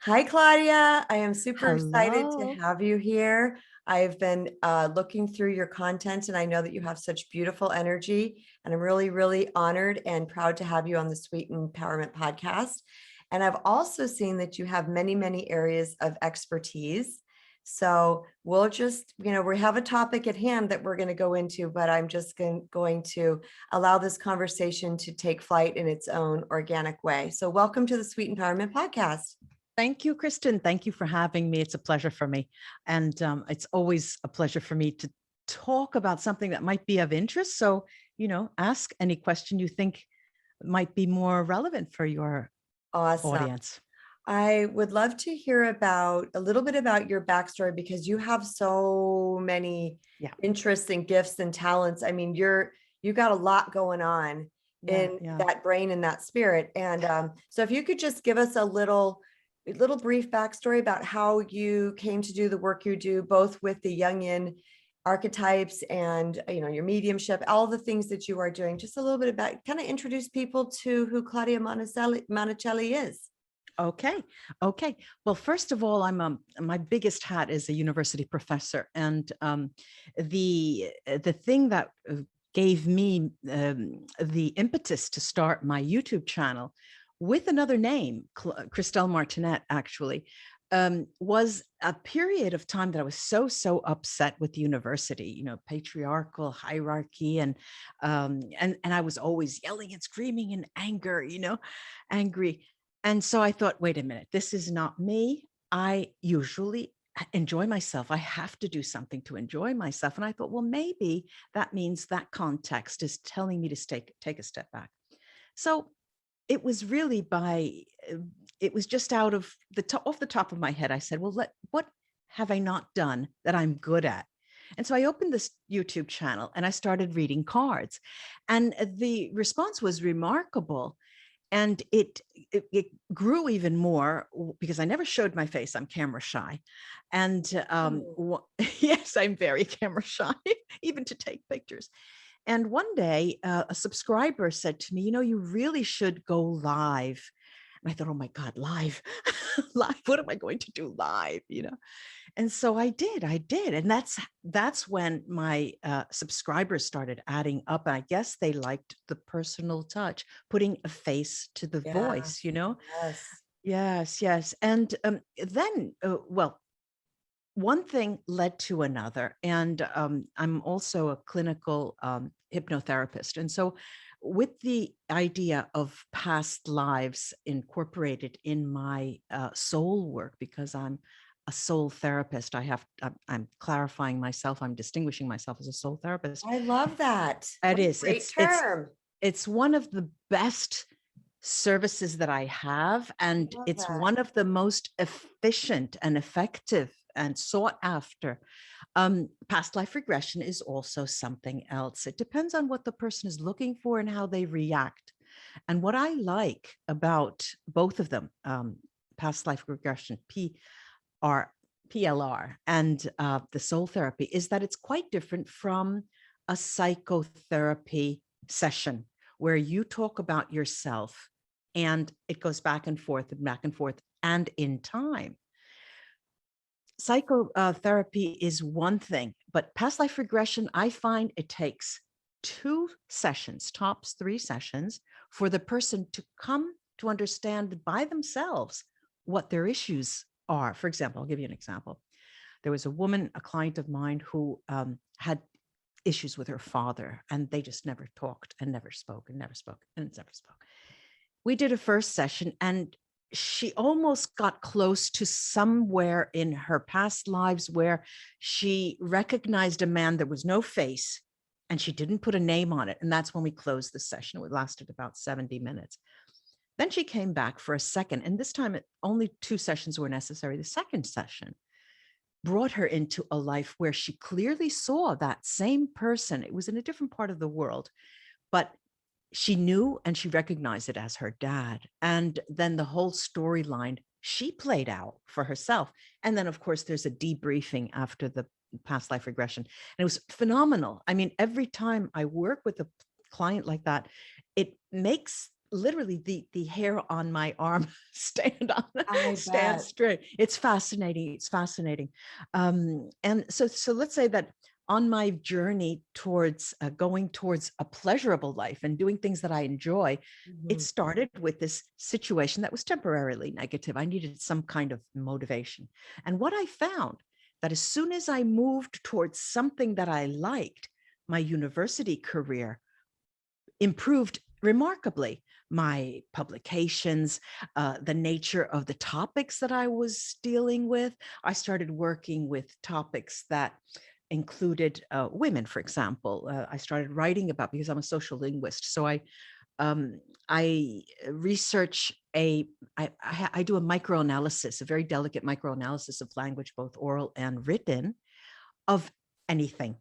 Hi, Claudia. I am super excited to Hello. have you here. I've been looking through your content, and I know that you have such beautiful energy. And I'm really, really honored and proud to have you on the Sweet Empowerment podcast. And I've also seen that you have many, many areas of expertise. So we'll just, we have a topic at hand that we're going to go into, but I'm just going to allow this conversation to take flight in its own organic way. So welcome to the Sweet Empowerment podcast. Thank you, Kristen. Thank you for having me. It's a pleasure for me. And it's always a pleasure for me to talk about something that might be of interest. So, ask any question you think might be more relevant for your Awesome. audience. I would love to hear about a little bit about your backstory because you have so many Yeah. interests and gifts and talents. I mean, you got a lot going on Yeah. in Yeah. that brain and that spirit. And so if you could just give us a little brief backstory about how you came to do the work you do, both with the Jungian archetypes and your mediumship, all the things that you are doing, just a little bit about kind of introduce people to who Claudia Monacelli is. Okay. Okay. Well, first of all, my biggest hat is a university professor, and the thing that gave me the impetus to start my YouTube channel with another name, Christelle Martinet, actually, was a period of time that I was so upset with the university, patriarchal hierarchy, and I was always yelling and screaming in anger, angry. And so I thought, wait a minute, this is not me. I usually enjoy myself. I have to do something to enjoy myself. And I thought, well, maybe that means that context is telling me to take a step back. So it was really it was just out of off the top of my head. I said, well, what have I not done that I'm good at? And so I opened this YouTube channel and I started reading cards. And the response was remarkable. And it grew even more because I never showed my face. I'm camera shy. And yes, I'm very camera shy, even to take pictures. And one day, a subscriber said to me, you really should go live. And I thought, oh my God, live, live. What am I going to do live? And so I did. And that's when my subscribers started adding up. And I guess they liked the personal touch, putting a face to the Yeah. voice, Yes. Yes, yes. And then, well, one thing led to another. And I'm also a clinical hypnotherapist. And so, with the idea of past lives incorporated in my soul work, because I'm a soul therapist, I'm clarifying myself, I'm distinguishing myself as a soul therapist. I love that. It What a is, great term. it's one of the best services that I have. And I love it's that. one of the most efficient and effective and sought after. Past life regression is also something else. It depends on what the person is looking for and how they react. And what I like about both of them, past life regression, PLR, and the soul therapy, is that it's quite different from a psychotherapy session where you talk about yourself and it goes back and forth and back and forth and in time. Psychotherapy is one thing, but past life regression, I find it takes 2 sessions, tops 3 sessions, for the person to come to understand by themselves what their issues are. For example, I'll give you an example. There was a woman, a client of mine, who had issues with her father, and they just never talked and never spoke and never spoke and never spoke. We did a first session, and she almost got close to somewhere in her past lives where she recognized a man. There was no face and she didn't put a name on it. And that's when we closed the session. It lasted about 70 minutes. Then she came back for a second, and this time only 2 sessions were necessary. The second session brought her into a life where she clearly saw that same person. It was in a different part of the world, but she knew and she recognized it as her dad. And then the whole storyline she played out for herself. And then, of course, there's a debriefing after the past life regression. And it was phenomenal. I mean, every time I work with a client like that, it makes literally the hair on my arm I stand bet. straight. It's fascinating. It's fascinating. And so let's say that on my journey towards going towards a pleasurable life and doing things that I enjoy, it Mhm. started with this situation that was temporarily negative. I needed some kind of motivation. And what I found that as soon as I moved towards something that I liked, my university career improved remarkably. My publications, the nature of the topics that I was dealing with. I started working with topics that included women, for example. I started writing about, because I'm a social linguist. So I research I do a microanalysis, a very delicate microanalysis of language, both oral and written, of anything.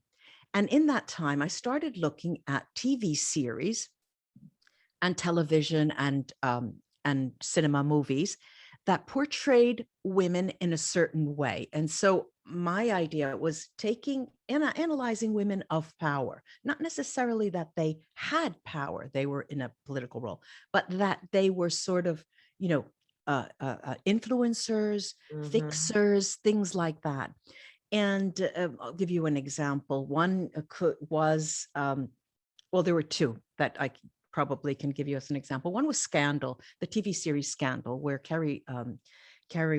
And in that time, I started looking at TV series and television and cinema movies that portrayed women in a certain way. And so my idea was taking and analyzing women of power, not necessarily that they had power, they were in a political role, but that they were sort of, you know, influencers, Mhm. fixers, things like that. And I'll give you an example. One was, well, there were two that I probably can give you as an example. One was Scandal, the TV series Scandal, where Kerry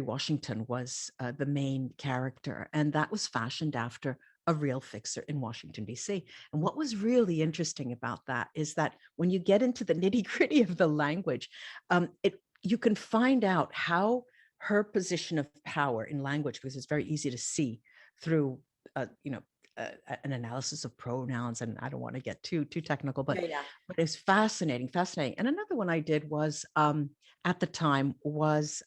Washington was the main character, and that was fashioned after a real fixer in Washington, D.C. And what was really interesting about that is that when you get into the nitty gritty of the language, you can find out how her position of power in language, because it's very easy to see through, you know, an analysis of pronouns, and I don't want to get too technical, Yeah, yeah. but it's fascinating, fascinating. And another one I did was at the time was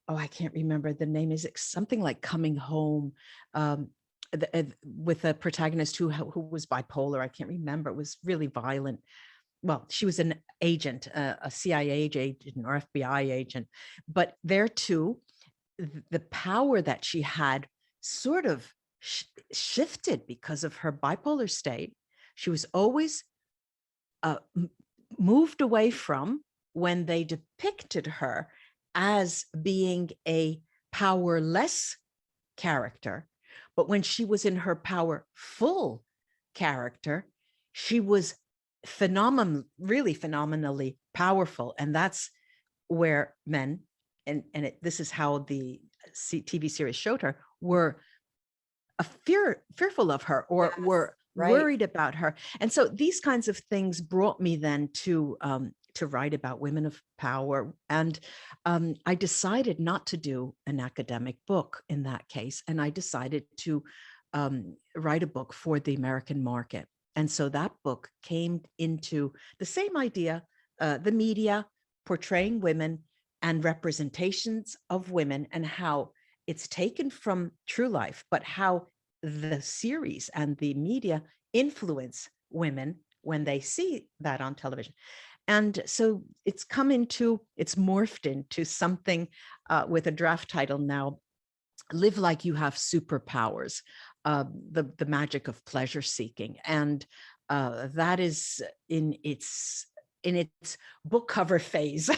oh, I can't remember the name. Is it something like Coming Home? With a protagonist who was bipolar. I can't remember. It was really violent. Well, she was an agent, a CIA agent or FBI agent, but there too, the power that she had sort of shifted because of her bipolar state. She was always moved away from when they depicted her as being a powerless character. But when she was in her powerful character, she was really phenomenally powerful. And that's where men, this is how the TV series showed her, were fearful of her or Yes. were Right. worried about her. And so these kinds of things brought me then to write about women of power. And I decided not to do an academic book in that case. And I decided to write a book for the American market. And so that book came into the same idea, the media portraying women and representations of women, and how it's taken from true life, but how the series and the media influence women when they see that on television. And so it's morphed into something with a draft title now, Live Like You Have Superpowers, the magic of pleasure seeking. And that is in its book cover phase.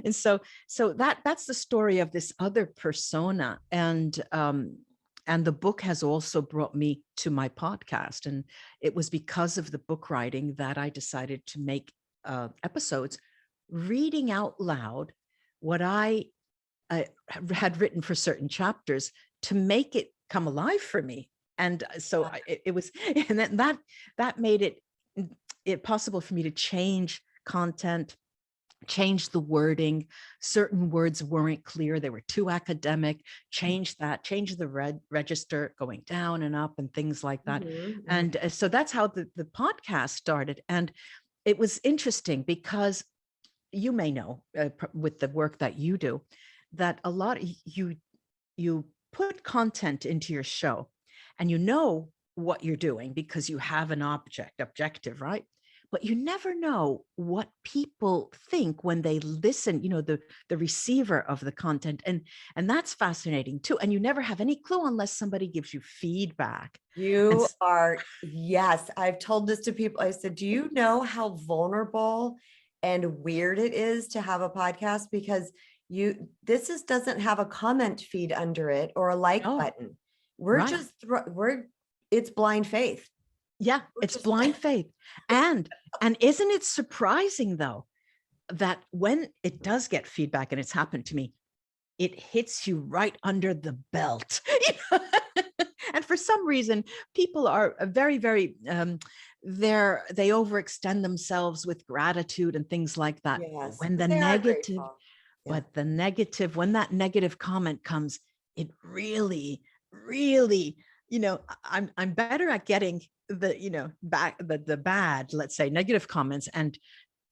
And so that's the story of this other persona. And the book has also brought me to my podcast. And it was because of the book writing that I decided to make episodes reading out loud what I had written for certain chapters to make it come alive for me. And so it was, and then that made it possible for me to change content, change the wording. Certain words weren't clear. They were too academic. Change the register going down and up and things like that. Mhm, mhm. And so that's how the podcast started. And it was interesting because you may know with the work that you do, that a lot you put content into your show and you know what you're doing because you have an objective, right? but you never know what people think when they listen, the receiver of the content. And that's fascinating too. And you never have any clue unless somebody gives you feedback. And You are, yes, I've told this to people. I said, do you know how vulnerable and weird it is to have a podcast? Because doesn't have a comment feed under it or a like oh, button. We're right. just, it's blind faith. Yeah, We're it's just blind faith. And isn't it surprising though, that when it does get feedback, and it's happened to me, it hits you right under the belt. And for some reason, people are very, very, they overextend themselves with gratitude and things like that. Yes, When the they are negative, grateful. Yeah. when that negative comment comes, it really, really, I'm better at getting back the bad, let's say, negative comments, and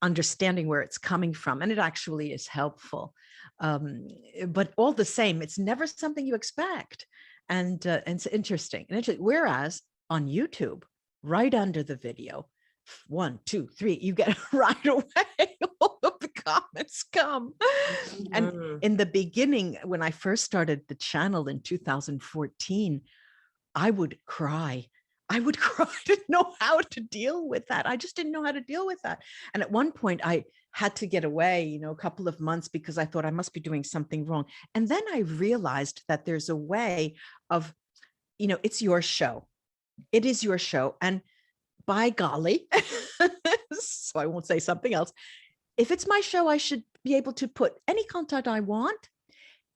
understanding where it's coming from. And it actually is helpful. But all the same, it's never something you expect. And it's interesting. Whereas on YouTube, right under the video, 1, 2, 3, you get right away. All of the comments come. And in the beginning, when I first started the channel in 2014, I would cry. I didn't know how to deal with that. I just didn't know how to deal with that. And at one point I had to get away, a couple of months, because I thought I must be doing something wrong. And then I realized that there's a way of, it's your show. It is your show. And by golly, so I won't say something else. If it's my show, I should be able to put any content I want.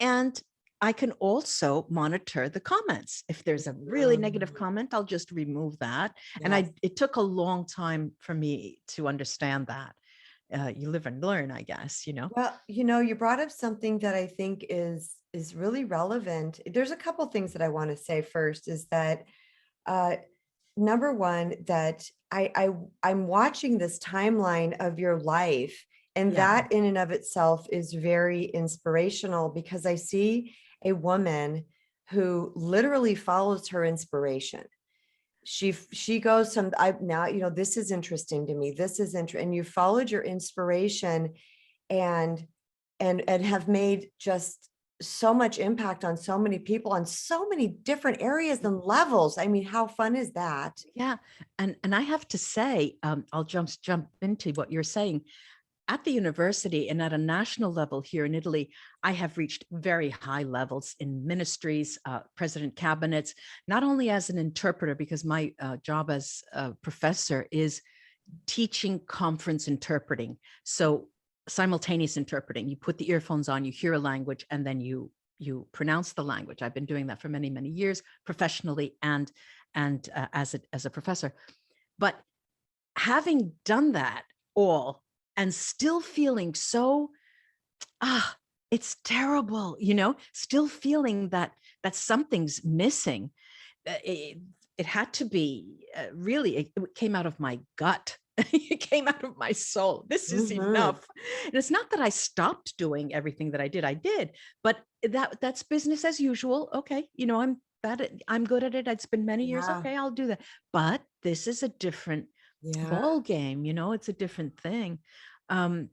And I can also monitor the comments. If there's a really negative comment, I'll just remove that. Yes. And it took a long time for me to understand that. You live and learn, I guess, Well, you brought up something that I think is really relevant. There's a couple things that I want to say. First is that number one, that I'm watching this timeline of your life, and that in and of itself is very inspirational, because I see a woman who literally follows her inspiration. She goes from, now, this is interesting to me. This is interesting. And you followed your inspiration and have made just so much impact on so many people on so many different areas and levels. I mean, how fun is that? Yeah. And I have to say, I'll jump into what you're saying. At the university and at a national level here in Italy, I have reached very high levels in ministries, president cabinets, not only as an interpreter, because my job as a professor is teaching conference interpreting. So simultaneous interpreting, you put the earphones on, you hear a language, and then you pronounce the language. I've been doing that for many, many years, professionally and as a professor. But having done that all, and still feeling so, it's terrible, still feeling that something's missing. It had to be really, it came out of my gut. It came out of my soul. This is enough. And it's not that I stopped doing everything that I did, but that's business as usual. Okay. I'm good at it. It's been many years. Okay, I'll do that. But this is a different ball game, it's a different thing. And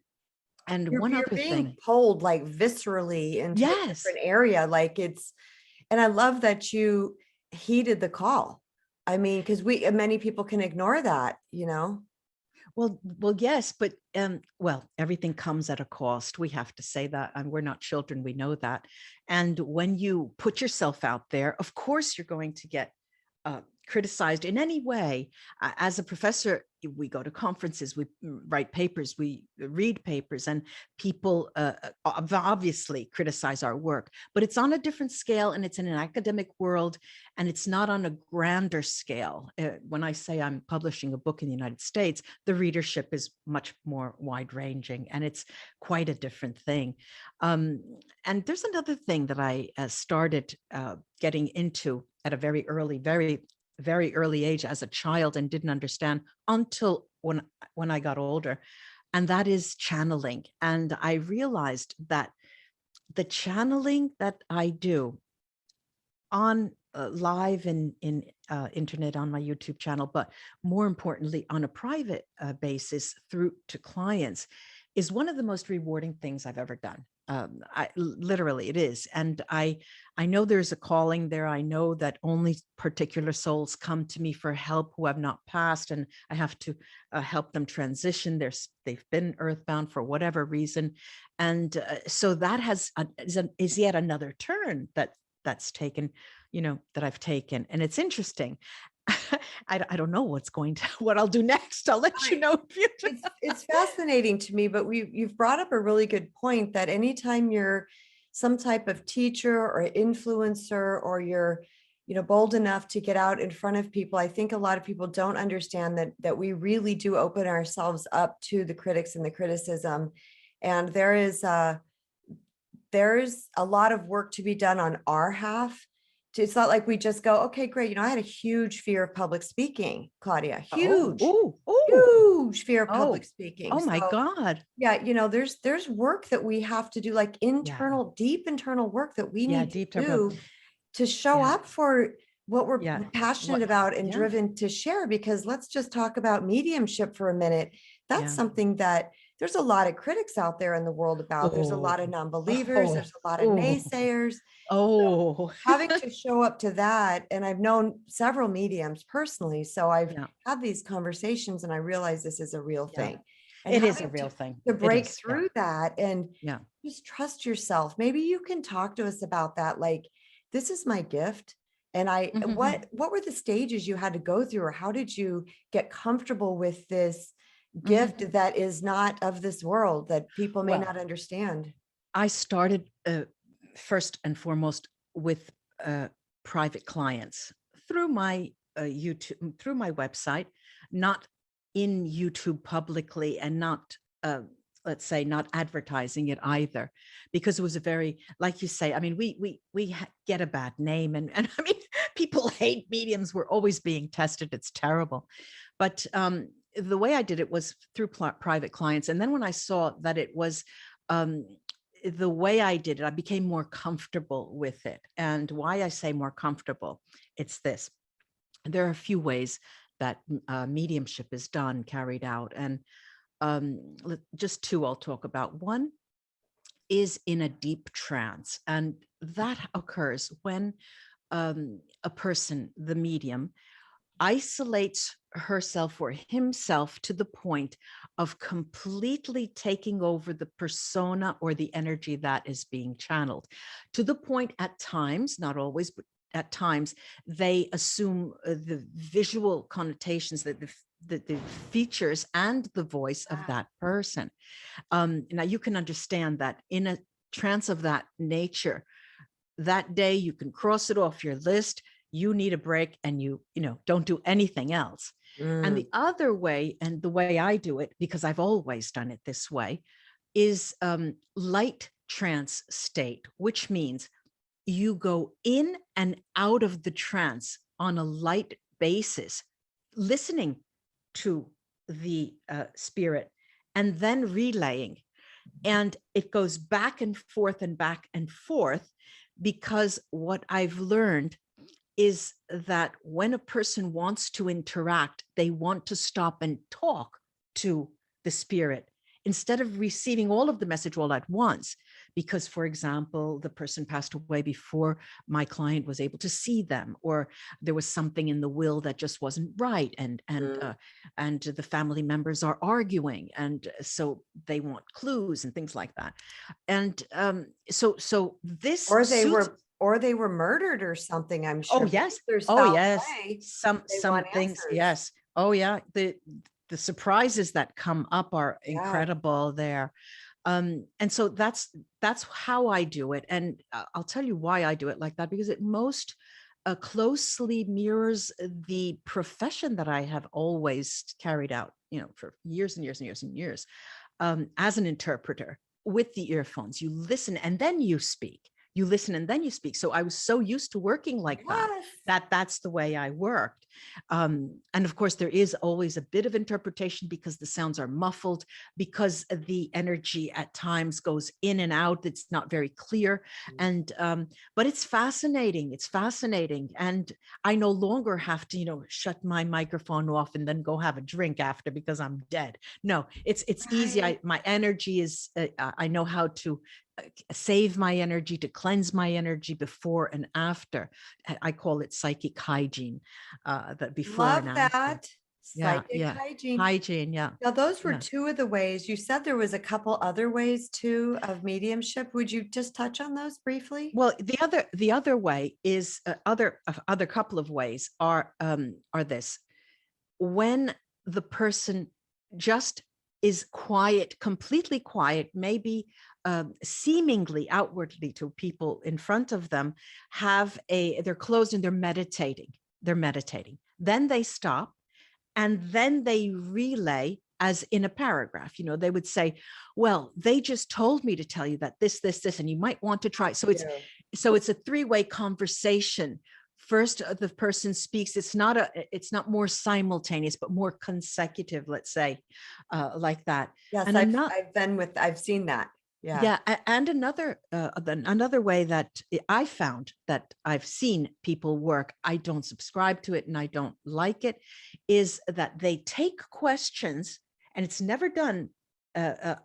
one You're other being thing, pulled like viscerally into a different area. Like and I love that you heeded the call. I mean, because many people can ignore that, Well, yes, but everything comes at a cost. We have to say that, and we're not children. We know that. And when you put yourself out there, of course, you're going to get criticized in any way. As a professor, we go to conferences, we write papers, we read papers, and people obviously criticize our work, but it's on a different scale, and it's in an academic world, and it's not on a grander scale. When I say I'm publishing a book in the United States, the readership is much more wide ranging, and it's quite a different thing. And there's another thing that I started getting into at a very early age as a child, and didn't understand until when I got older, and that is channeling. And I realized that the channeling that I do on live in internet on my YouTube channel, but more importantly, on a private basis through to clients, is one of the most rewarding things I've ever done. Literally, it is, and I know there's a calling there. I know that only particular souls come to me for help who have not passed, and I have to help them transition. They've been earthbound for whatever reason, and so that is yet another turn that's taken, that I've taken. And it's interesting. I don't know what I'll do next. I'll let you know. It's fascinating to me, but you've brought up a really good point that anytime you're some type of teacher or influencer, or you're, bold enough to get out in front of people, I think a lot of people don't understand that we really do open ourselves up to the critics and the criticism. And there's a lot of work to be done on our half. It's not like we just go, okay, great. I had a huge fear of public speaking, Claudia, huge fear of public speaking. Oh my So, God. yeah, there's work that we have to do, like deep internal work that we need to do to show up for what we're passionate about and driven to share. Because let's just talk about mediumship for a minute. That's something that there's a lot of critics out there in the world about. There's a lot of non-believers. There's a lot of naysayers. So having to show up to that, and I've known several mediums personally, so I've had these conversations, and I realize this is a real thing. And it is a real thing to break through that and just trust yourself. Maybe you can talk to us about that. Like, this is my gift. And what were the stages you had to go through, or how did you get comfortable with this gift that is not of this world, that people may not understand? I started first and foremost with private clients through my YouTube, through my website, not in YouTube publicly, and not let's say not advertising it either, because it was a very, like you say, I mean, we get a bad name, and I mean, people hate mediums. We're always being tested. It's terrible. But the way I did it was through private clients. And then when I saw that it was the way I did it, I became more comfortable with it. And why I say more comfortable, it's this. There are a few ways that mediumship is done, carried out. And just two I'll talk about. One is in a deep trance. And that occurs when a person, the medium, isolates herself or himself to the point of completely taking over the persona or the energy that is being channeled, to the point at times, not always, but at times, they assume the visual connotations, that the features and the voice of that person. Now you can understand that in a trance of that nature, that day you can cross it off your list. You need a break, and you don't do anything else. And the other way, and the way I do it, because I've always done it this way, is light trance state, which means you go in and out of the trance on a light basis, listening to the spirit, and then relaying. And it goes back and forth and back and forth, because what I've learned is that when a person wants to interact, they want to stop and talk to the spirit instead of receiving all of the message all at once. Because, for example, the person passed away before my client was able to see them, or there was something in the will that just wasn't right, and the family members are arguing, and so they want clues and things like that. And so this, or they were murdered or something, I'm sure. Oh yes. There's Some things. Answers. Yes. Oh yeah. The surprises that come up are incredible there. And so that's how I do it. And I'll tell you why I do it like that, because it most closely mirrors the profession that I have always carried out, for years and years and years and years, as an interpreter with the earphones. You listen and then you speak. you listen and then you speak. So I was so used to working like that, Yes. that's the way I worked. And of course, there is always a bit of interpretation because the sounds are muffled, because the energy at times goes in and out. It's not very clear. And but it's fascinating. It's fascinating. And I no longer have to, shut my microphone off and then go have a drink after because I'm dead. No, it's easy. My energy is, I know how to save my energy, to cleanse my energy before and after. I call it psychic hygiene, that before and Love after. that. Yeah, Psychic yeah. hygiene. Hygiene, yeah. Now, those were Yeah. two of the ways. You said there was a couple other ways too of mediumship. Would you just touch on those briefly? Well, the other way is other couple of ways are this: when the person just is quiet, completely quiet, maybe seemingly outwardly to people in front of them, they're closed and they're meditating. Then they stop, and then they relay as in a paragraph. They would say, well, they just told me to tell you that this, and you might want to try. So it's a three-way conversation. First, the person speaks. It's not more simultaneous, but more consecutive, let's say, like that. Yes, And I've seen that. yeah, and another way that I found that I've seen people work, I don't subscribe to it and I don't like it, is that they take questions, and it's never done a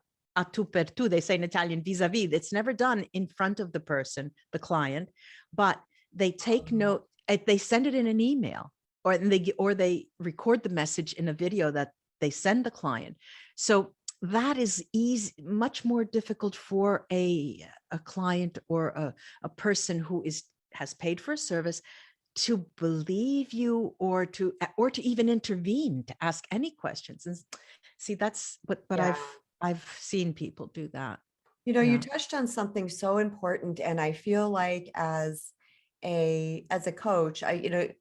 tu per tu, they say in Italian, vis-a-vis. It's never done in front of the person, the client, but they take note, they send it in an email, or they record the message in a video that they send the client. So that is much more difficult for a client or a person who has paid for a service to believe you, or to even intervene, to ask any questions. And see, that's but I've seen people do that. You touched on something so important, and I feel like as a coach,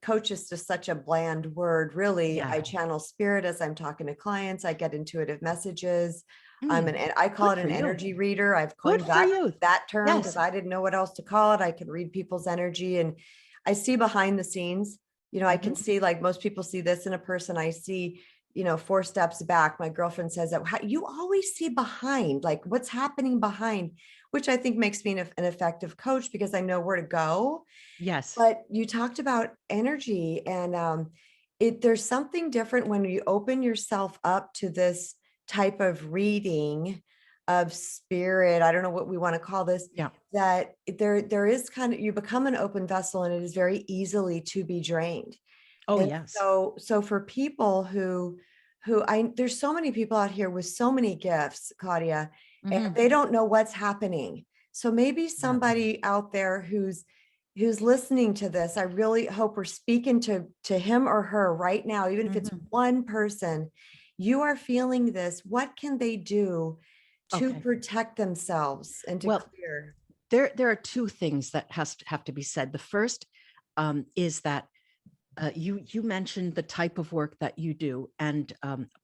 coach is just such a bland word, really. Yeah. I channel spirit as I'm talking to clients. I get intuitive messages. Mm. I call Good it for an you. energy reader. I've Good coined for you. that term because Yes. I didn't know what else to call it. I can read people's energy, and I see behind the scenes. I can see, like most people see this in a person. I see 4 steps back. My girlfriend says that you always see behind, like what's happening behind, which I think makes me an effective coach because I know where to go. Yes. But you talked about energy, and there's something different when you open yourself up to this type of reading of spirit. I don't know what we want to call this. Yeah. That there is you become an open vessel, and it is very easily to be drained. Oh, And yes. so for people who there's so many people out here with so many gifts, Claudia, and they don't know what's happening. So maybe somebody out there who's listening to this, I really hope we're speaking to him or her right now, even if it's one person. You are feeling this. What can they do to protect themselves and to clear? There are two things that have to be said. The first is that you mentioned the type of work that you do, and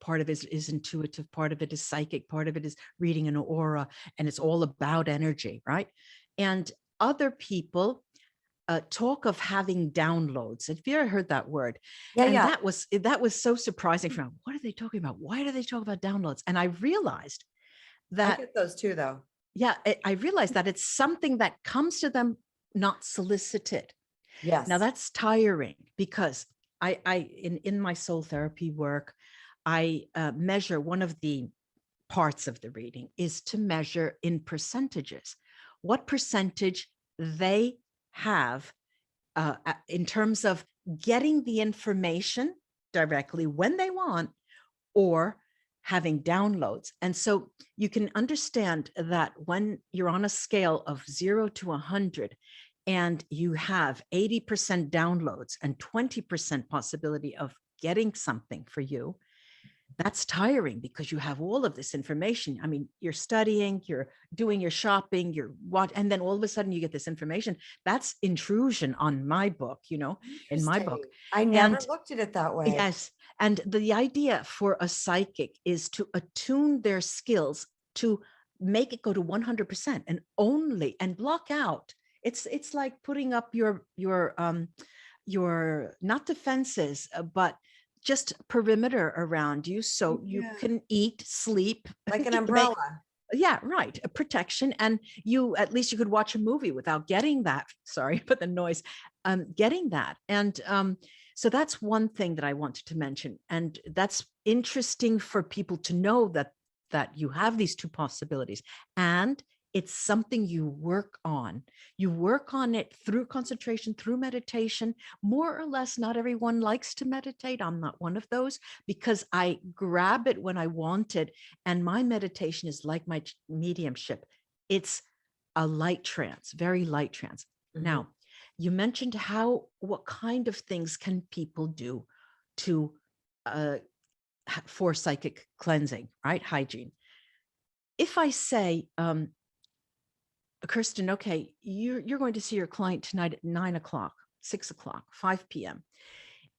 part of it is intuitive, part of it is psychic, part of it is reading an aura, and it's all about energy, right? And other people talk of having downloads. Have you ever heard that word? That was so surprising for me. What are they talking about? Why do they talk about downloads? And I realized that I get those too, though. Yeah, I realized that it's something that comes to them not solicited. Yes. Now that's tiring, because in my soul therapy work, I measure, one of the parts of the reading is to measure in percentages what percentage they have in terms of getting the information directly when they want, or having downloads. And so you can understand that when you're on a scale of 0 to 100, and you have 80% downloads and 20% possibility of getting something for you, that's tiring, because you have all of this information. I mean, you're studying, you're doing your shopping, and then all of a sudden you get this information. That's intrusion on my book, in my book. I never looked at it that way. Yes. And the idea for a psychic is to attune their skills to make it go to 100% and block out It's like putting up your not defenses, but just perimeter around you so you Yeah. can eat, sleep, Like an make, umbrella. yeah, right, a protection. And you, at least you could watch a movie without getting that. Sorry, but the noise, getting that. And so that's one thing that I wanted to mention. And that's interesting for people to know that you have these two possibilities. And it's something you work on. You work on it through concentration, through meditation. More or less, not everyone likes to meditate. I'm not one of those, because I grab it when I want it. And my meditation is like my mediumship. It's a light trance, very light trance. Mhm. Now, you mentioned what kind of things can people do to for psychic cleansing, right? Hygiene. If I say, Kristen, okay, you're going to see your client tonight at 9 o'clock, 6 o'clock, 5 p.m.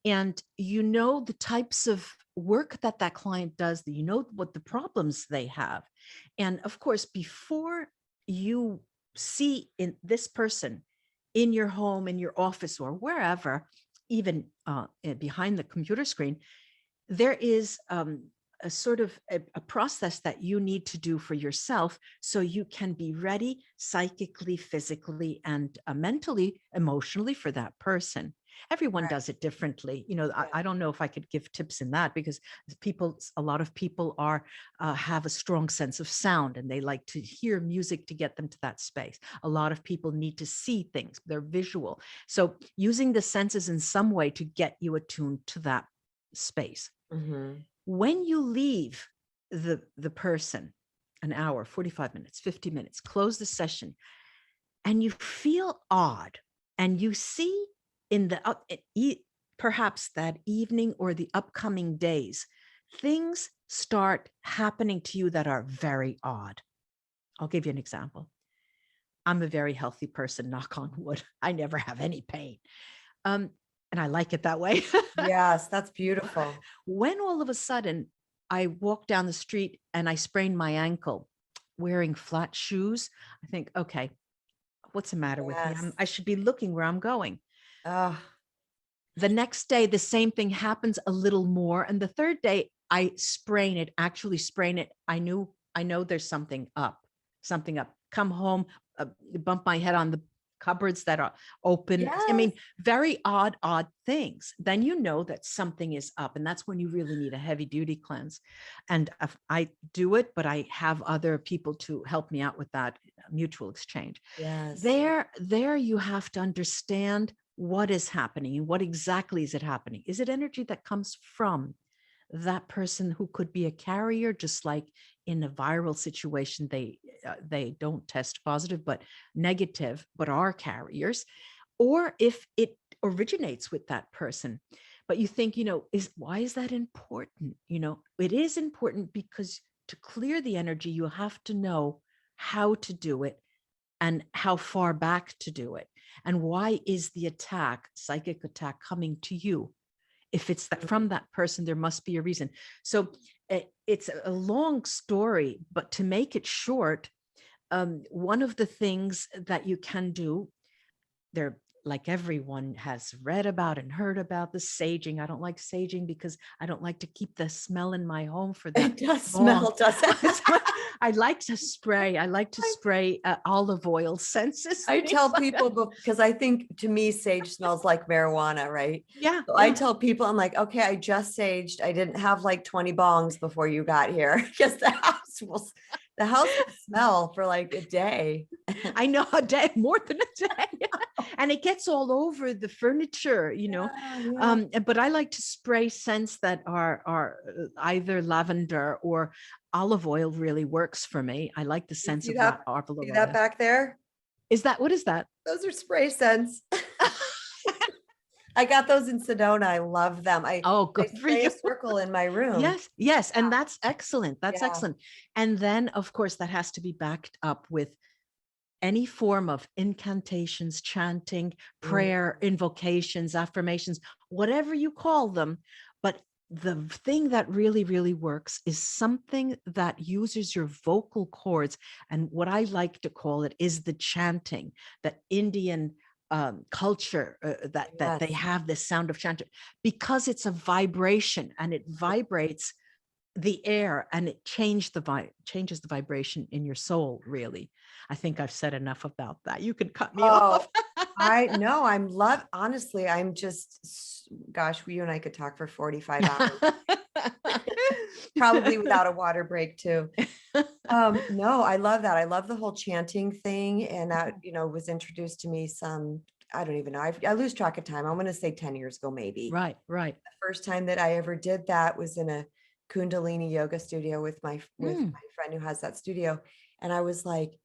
And you know the types of work that client does, that you know what the problems they have. And of course, before you see in this person in your home, in your office, or wherever, even behind the computer screen, there is a sort of a process that you need to do for yourself so you can be ready psychically, physically, and mentally, emotionally for that person. Everyone Right. does it differently. Yeah. I don't know if I could give tips in that, because a lot of people have a strong sense of sound, and they like to hear music to get them to that space. A lot of people need to see things. They're visual. So using the senses in some way to get you attuned to that space. Mhm. When you leave the person, an hour, 45 minutes, 50 minutes, close the session, and you feel odd, and you see in perhaps that evening or the upcoming days, things start happening to you that are very odd. I'll give you an example. I'm a very healthy person, knock on wood. I never have any pain. And I like it that way. Yes, that's beautiful. When all of a sudden I walk down the street and I sprain my ankle wearing flat shoes, I think, okay, what's the matter with me? Yes. I should be looking where I'm going. Oh, The next day, the same thing happens a little more. And the third day, I actually sprain it. I know there's something up. Come home, bump my head on the cupboards that are open. I yes. mean, very odd things. Then you know that something is up. And that's when you really need a heavy duty cleanse. And I do it, but I have other people to help me out with that mutual exchange. Yes. There you have to understand what is happening and what exactly is it happening. Is it energy that comes from that person who could be a carrier, just like in a viral situation, they don't test positive, but negative, but are carriers, or if it originates with that person. But you think, why is that important? It is important because to clear the energy, you have to know how to do it and how far back to do it. And why is the psychic attack coming to you? If it's from that person, there must be a reason. So it's a long story, but to make it short, one of the things that you can do, there, like everyone has read about and heard about, the saging. I don't like saging because I don't like to keep the smell in my home for that It does long. smell, doesn't it? I like to spray olive oil scents. I tell people, because I think to me, sage smells like marijuana, right? Yeah, So I tell people, I'm like, okay, I just saged. I didn't have like 20 bongs before you got here, because the house will smell for like a day. I know, a day, more than a day. And it gets all over the furniture, Yeah. But I like to spray scents that are either lavender or olive oil. Really works for me. I like the sense of that olive See oil. that back there? What is that? Those are spray scents. I got those in Sedona. I love them. Oh, I good for spray you. a circle in my room. Yes. And that's excellent. Yeah. Excellent. And then, of course, that has to be backed up with any form of incantations, chanting, prayer, invocations, affirmations, whatever you call them. But the thing that really, really works is something that uses your vocal cords. And what I like to call it is the chanting, that Indian culture, that they Yes. have this sound of chanting, because it's a vibration and it vibrates the air, and it changes the vibration in your soul, really. I think I've said enough about that. You can cut me Oh, off. I know. Honestly, I'm just, gosh, you and I could talk for 45 hours, probably without a water break too. No, I love that. I love the whole chanting thing. And that, was introduced to me I don't even know. I lose track of time. I'm going to say 10 years ago, maybe. Right. The first time that I ever did that was in a Kundalini yoga studio with my friend who has that studio. And I was like,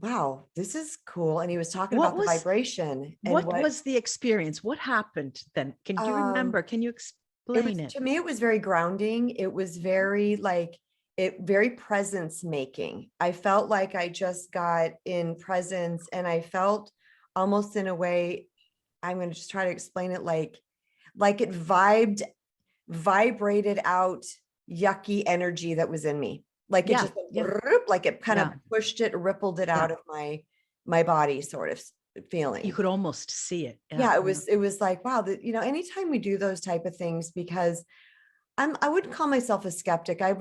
wow, this is cool. And he was talking What about the was vibration and what was the experience? What happened then? Can you remember? Can you it was, explain it? to me, it was very grounding. It was very very presence making. I felt like I just got in presence, and I felt almost in a way, I'm going to just try to explain it like it vibrated out yucky energy that was in me. Like it Yeah, just, yeah, like it kind of yeah, pushed it, rippled it yeah. out of my body sort of You feeling. could almost see it. Yeah, Yeah, it yeah. was, like, wow, anytime we do those type of things, because I wouldn't call myself a skeptic. I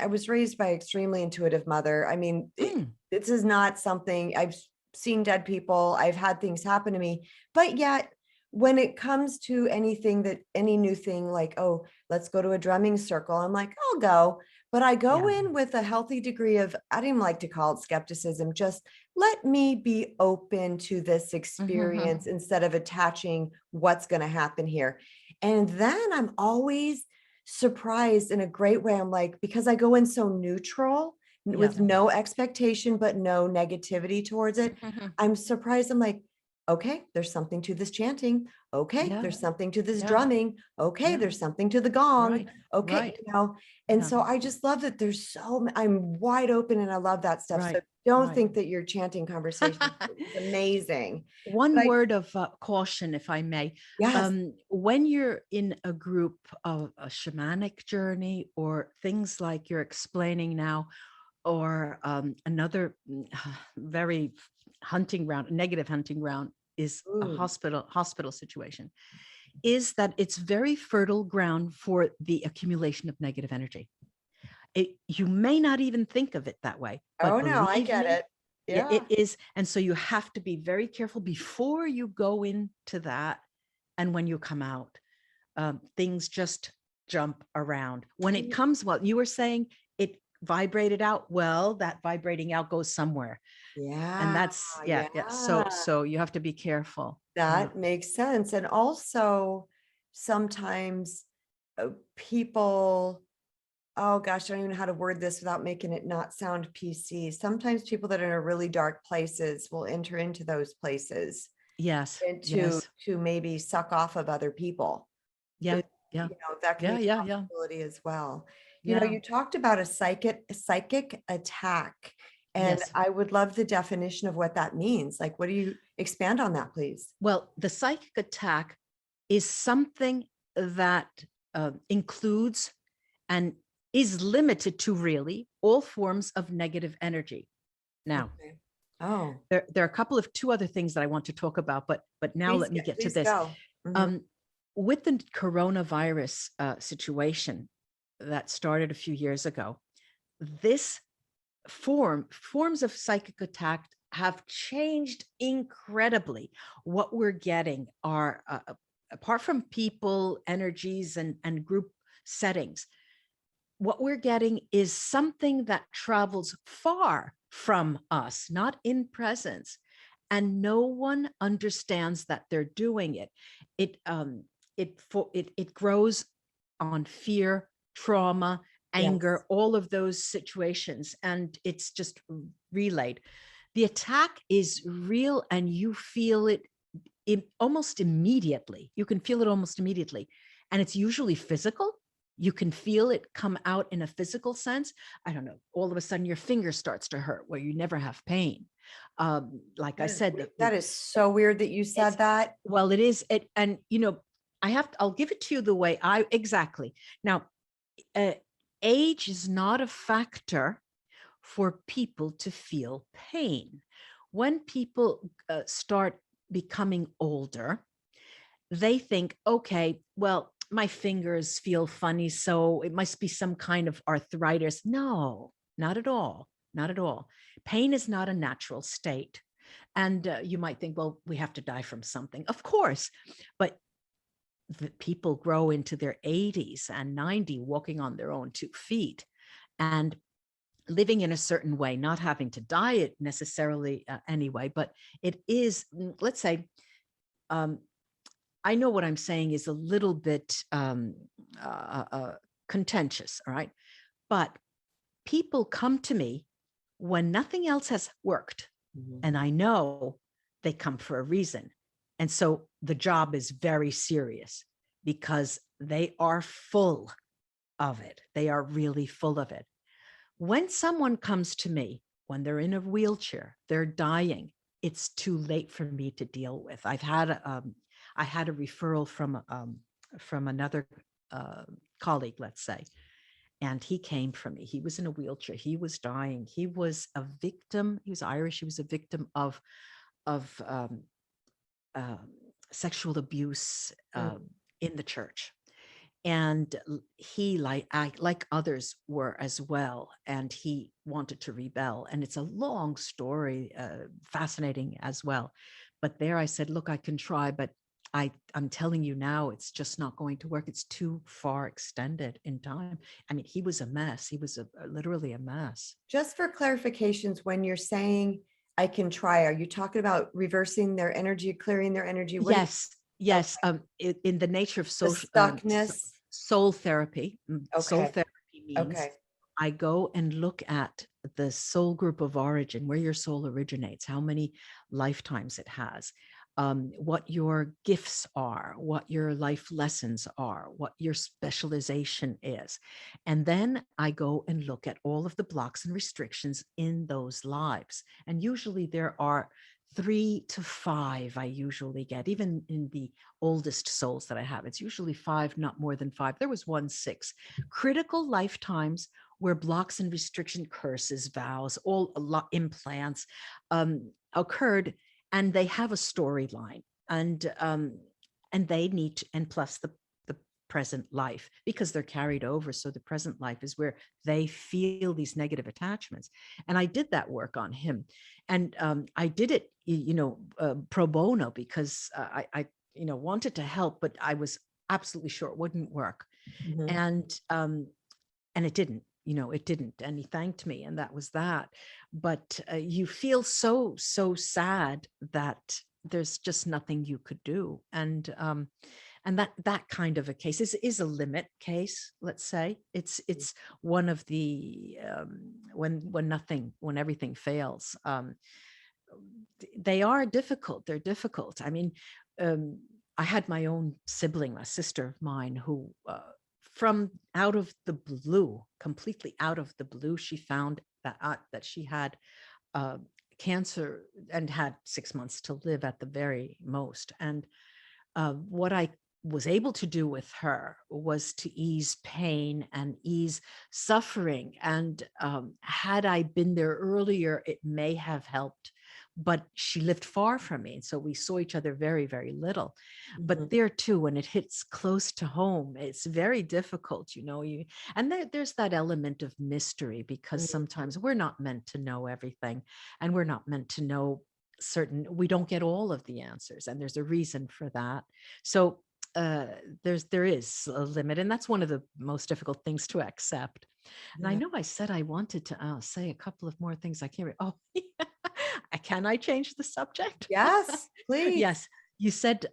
was raised by an extremely intuitive mother. I mean, Mm, this is not something I've seen dead people. I've had things happen to me, but yet when it comes to any new thing, like, oh, let's go to a drumming circle, I'm like, I'll go. But I go yeah. in with a healthy degree of, I don't even like to call it skepticism, just let me be open to this Mhm. experience instead of attaching what's going to happen here. And then I'm always surprised in a great way. I'm like, because I go in so neutral Yeah. with no expectation, but no negativity towards it. Mhm. I'm surprised. I'm like, okay, there's something to this chanting. Okay, Yeah, there's something to this yeah, drumming. Okay, yeah. there's something to the gong. Right, Okay, right. and Yeah, so I just love that I'm wide open, and I love that stuff. So right, don't right. think that your chanting conversation is amazing. One But word of caution, if I may. yes, When you're in a group of a shamanic journey or things like you're explaining now, or another very hunting ground, negative hunting ground, is a ooh, hospital situation, is that it's very fertile ground for the accumulation of negative energy. You may not even think of it that way, but oh no, I believe get me, it. it Yeah. is. And so you have to be very careful before you go into that. And when you come out, things just jump around. When it comes, what you were saying, it vibrated out. Well, that vibrating out goes somewhere. And Yeah, that's, yeah, yeah. So, yeah, so you have to be careful. Yeah. that makes sense. And also sometimes people, oh gosh, I don't even know how to word this without making it not sound PC. Sometimes people that are in really dark places will enter into those places Yes. and Yes. to maybe suck off of other people. Yeah. Yeah. That can be Yeah. a Yeah. Yeah. possibility as well. Yeah. You talked about a psychic attack, and Yes. I would love the definition of what that means. Like, what do you expand on that, please? Well, the psychic attack is something that includes and is limited to really all forms of negative energy. Now, Okay. Oh, there are a couple of two other things that I want to talk about, but now let me get to please this. go. Mhm. Um, with the coronavirus situation that started a few years ago, this forms of psychic attack have changed incredibly. What we're getting are, apart from people, energies, and group settings, what we're getting is something that travels far from us, not in presence, and no one understands that they're doing it. It grows on fear, trauma, Yes. anger, all of those situations, and it's just relayed. The attack is real, and you feel it almost immediately. You can feel it almost immediately, and it's usually physical. You can feel it come out in a physical sense. I don't know. All of a sudden, your finger starts to hurt where you never have pain. Like I said, That is so weird that you it's said that. well, it is. And I'll give it to you the way exactly. Now, age is not a factor for people to feel pain. When people start becoming older, they think, okay, well, my fingers feel funny, so it must be some kind of arthritis. No, not at all. Not at all. Pain is not a natural state. And you might think, well, we have to die from something. Of course. But the people grow into their 80s and 90 walking on their own 2 feet and living in a certain way, not having to diet necessarily anyway, but it is, let's say, I know what I'm saying is a little bit contentious, all right? But people come to me when nothing else has worked, and I know they come for a reason. And so the job is very serious because they are full of it. They are really full of it. When someone comes to me, when they're in a wheelchair, they're dying, it's too late for me to deal with. I had a referral from another colleague, let's say, and he came from me. He was in a wheelchair. He was dying. He was a victim. He was Irish. He was a victim of sexual abuse in the church. And he, like others were as well, and he wanted to rebel. And it's a long story, fascinating as well. But there I said, look, I can try, but I'm telling you now, it's just not going to work. It's too far extended in time. I mean, he was a mess. He was literally a mess. Just for clarifications, when you're saying I can try, are you talking about reversing their energy, clearing their energy? Yes. Yes. In the nature of social stuckness. Soul therapy. Soul Okay. therapy means I go and look at the soul group of origin, where your soul originates, how many lifetimes it has, what your gifts are, what your life lessons are, what your specialization is. And then I go and look at all of the blocks and restrictions in those lives. And usually there are 3 to 5 I usually get, even in the oldest souls that I have. It's usually 5, not more than 5. There was 6 critical lifetimes where blocks and restriction, curses, vows, all implants occurred, and they have a storyline, and they need to, and plus the present life, because they're carried over. So the present life is where they feel these negative attachments. And I did that work on him. And I did it, pro bono, because I wanted to help, but I was absolutely sure it wouldn't work. And it didn't. It didn't. And he thanked me, and that was that. But you feel so sad that there's just nothing you could do. And that kind of a case is a limit case. Let's say it's one of the when everything fails. They are difficult. They're difficult. I mean, I had my own sibling, a sister of mine, who from out of the blue, completely out of the blue, she found that she had cancer and had 6 months to live at the very most. And what I was able to do with her was to ease pain and ease suffering. And had I been there earlier, it may have helped. But she lived far from me, and so we saw each other very, very little. But there too, when it hits close to home, it's very difficult, and there's that element of mystery, because sometimes we're not meant to know everything, and we're not meant to know we don't get all of the answers, and there's a reason for that. So there is a limit, and that's one of the most difficult things to accept. And I know I said I wanted to say a couple of more things. I can't. Can I change the subject? Yes, please. Yes. You said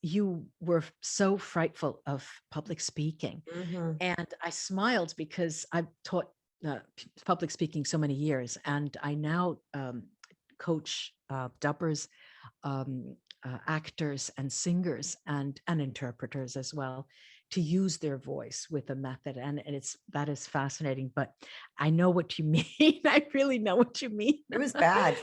you were so frightful of public speaking, and I smiled because I've taught public speaking so many years, and I now coach dubbers, actors and singers and interpreters as well, to use their voice with a method. And that is fascinating. But I know what you mean. I really know what you mean. It was bad.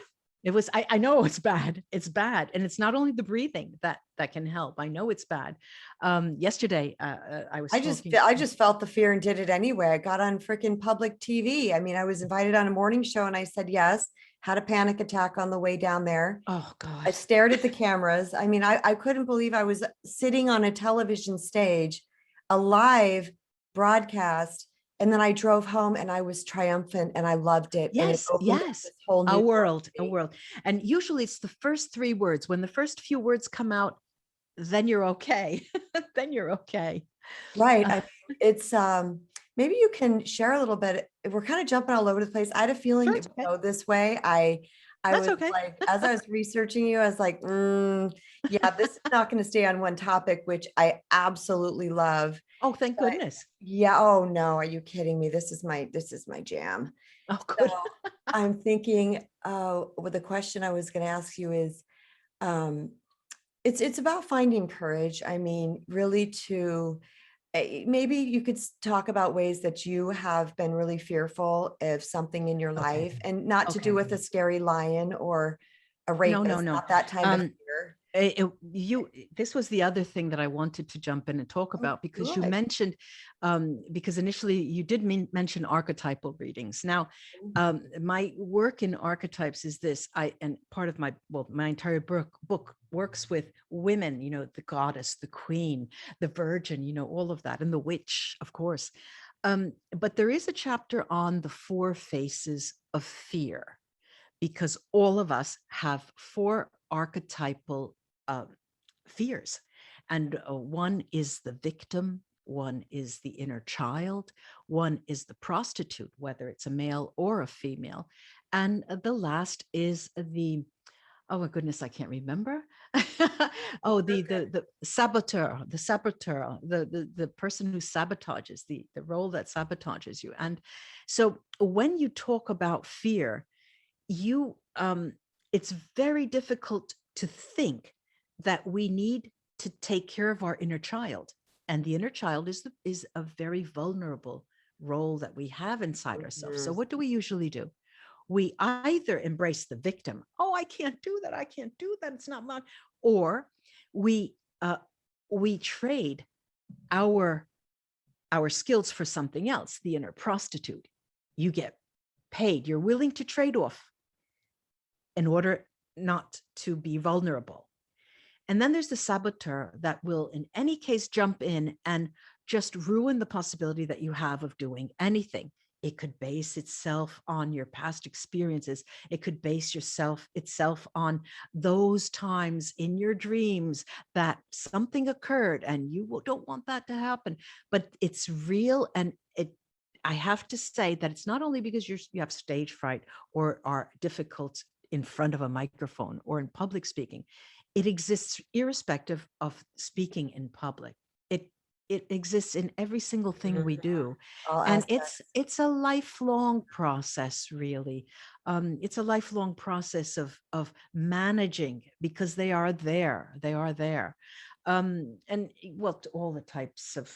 It was, I know it's bad. It's bad. And it's not only the breathing that can help. I know it's bad. Yesterday, I was talking. I just felt the fear and did it anyway. I got on freaking public TV. I mean, I was invited on a morning show and I said yes, had a panic attack on the way down there. Oh I God. stared at the cameras. I mean, I couldn't believe I was sitting on a television stage, a live broadcast. And then I drove home and I was triumphant and I loved it. And it Yes, opened up yes. this whole new A world world, to a me. world. And usually it's the first three words. When the first few words come out, then you're okay. Then you're okay. Right. Uh, I mean, it's maybe you can share a little bit. We're kind of jumping all over the place. I had a feeling sure, it it's would okay. go this way. I That's was okay. like, as I was researching you, I was like, yeah, this is not going to stay on one topic, which I absolutely love. Oh, thank But goodness. yeah, oh no, are you kidding me? This is my jam. Oh, So good. I'm thinking, well, the question I was going to ask you is, um, it's about finding courage. I mean, really to maybe you could talk about ways that you have been really fearful of something in your Okay. life, and not to do Okay. with a scary lion or a No, no, rapist, no. not that kind of Um, fear. this was the other thing that I wanted to jump in and talk Oh, about, because you good. mentioned, because initially you did mention archetypal readings. Now, my work in archetypes is this. And part of my entire book works with women, the goddess, the queen, the virgin, all of that, and the witch, of course. But there is a chapter on the four faces of fear, because all of us have four archetypal fears. And one is the victim, one is the inner child, one is the prostitute, whether it's a male or a female. And the last is oh my goodness, I can't remember. Oh, the saboteur, the person who sabotages, the role that sabotages you. And so when you talk about fear, you it's very difficult to think that we need to take care of our inner child, and the inner child is a very vulnerable role that we have inside ourselves. So Mhm. what do we usually do? We either embrace the victim, oh, I can't do that, it's not mine, or we trade our skills for something else, the inner prostitute. You get paid, you're willing to trade off in order not to be vulnerable. And then there's the saboteur that will, in any case, jump in and just ruin the possibility that you have of doing anything. It could base itself on your past experiences. It could base itself on those times in your dreams that something occurred and you don't want that to happen. But it's real, and I have to say that it's not only because you have stage fright or are difficult in front of a microphone or in public speaking. It exists irrespective of speaking in public. It exists in every single thing we do. All And aspects. it's a lifelong process, really. It's a lifelong process of managing, because they are there. They are there. And well, all the types of